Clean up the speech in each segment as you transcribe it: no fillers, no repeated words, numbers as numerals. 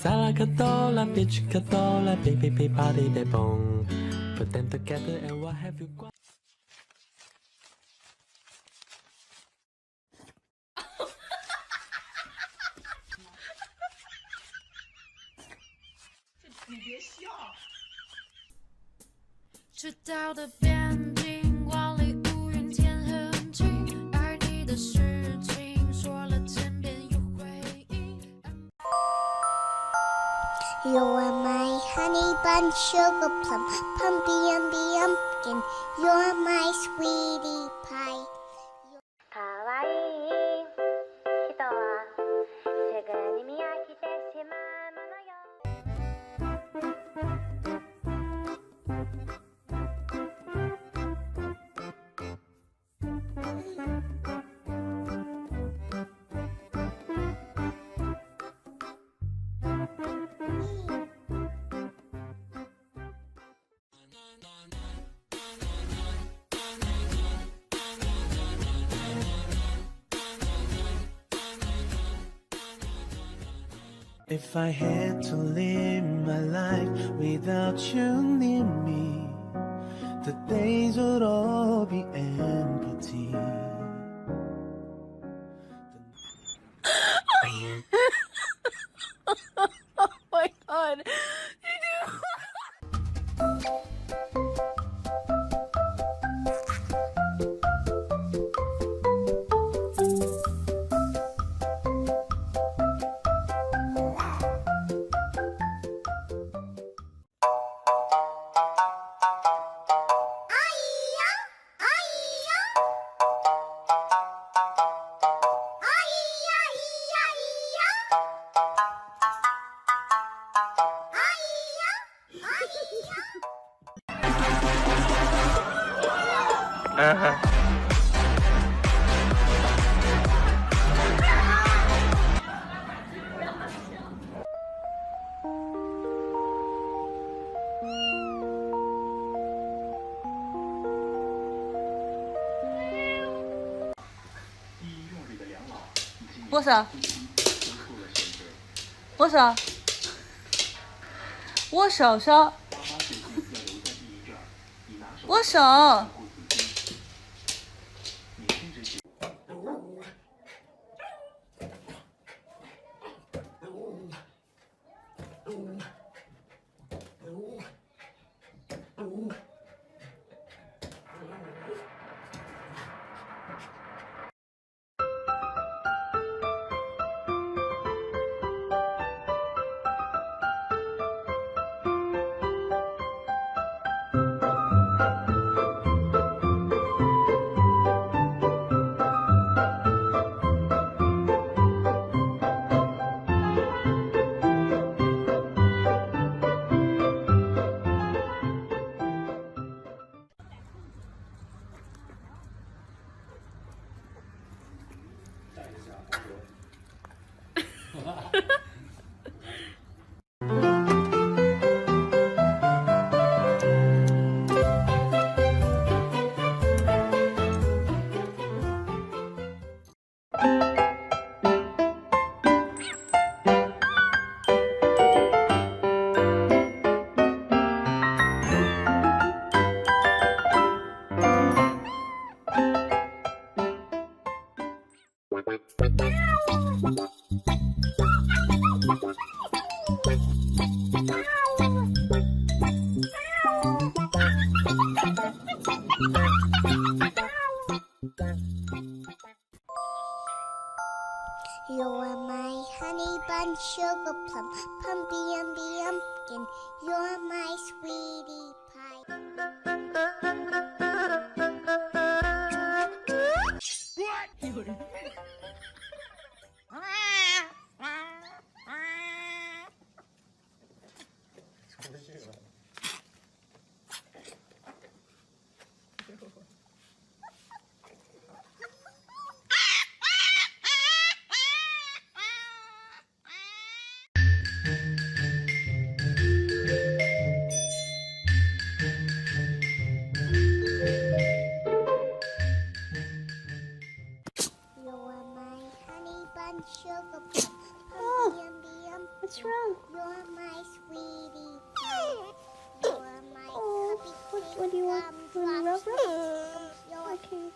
萨拉卡多拉，别去卡多拉，别别别 party 别蹦。Put them together and what have you got? You 赤道的边境，万里无云天很晴，爱你的事情说了千遍又回忆。You are my honey bun, sugar plum, pumpy umby umpkin. You are my sweetie pie. 可愛い人はすぐに見飽きてしまうものよ。If I had to live my life without you near me, the days would all be empty. Oh my god.握手，握手，握手手，握手。You are my honey bun, sugar plum, pumpy umby umpkin. You are my sweetie pie. You are my honey bun, sugar plum, pumpy umby What's wrong? You're my sweetie pie. You're my cupcake. What do you want? You want to rub? Okay.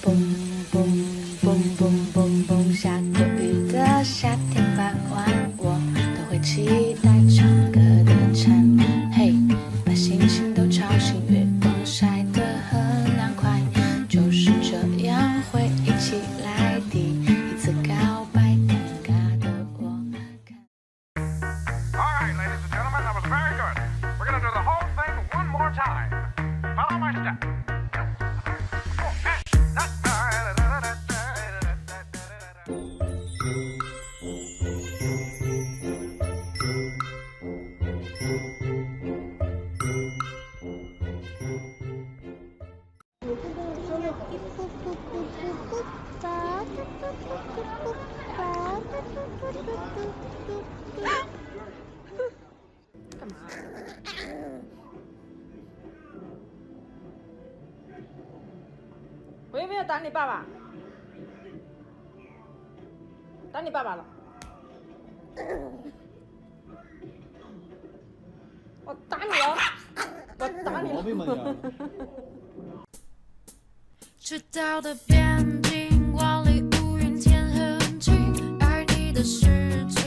嘣嘣嘣嘣嘣嘣，下过雨的夏天傍晚，我都会期待唱歌的蝉。嘿，把星星都吵醒，月光晒得很凉快，就是这样会一起来第一次告白，尴尬的我看。All right, ladies and gentlemen, that was very good. We're gonna do the whole thing one more time. Follow my step. 我有没有打你爸爸？打你爸爸了？我打你了！我打你了！赤道的边境，万里无云天很近，爱你的事情。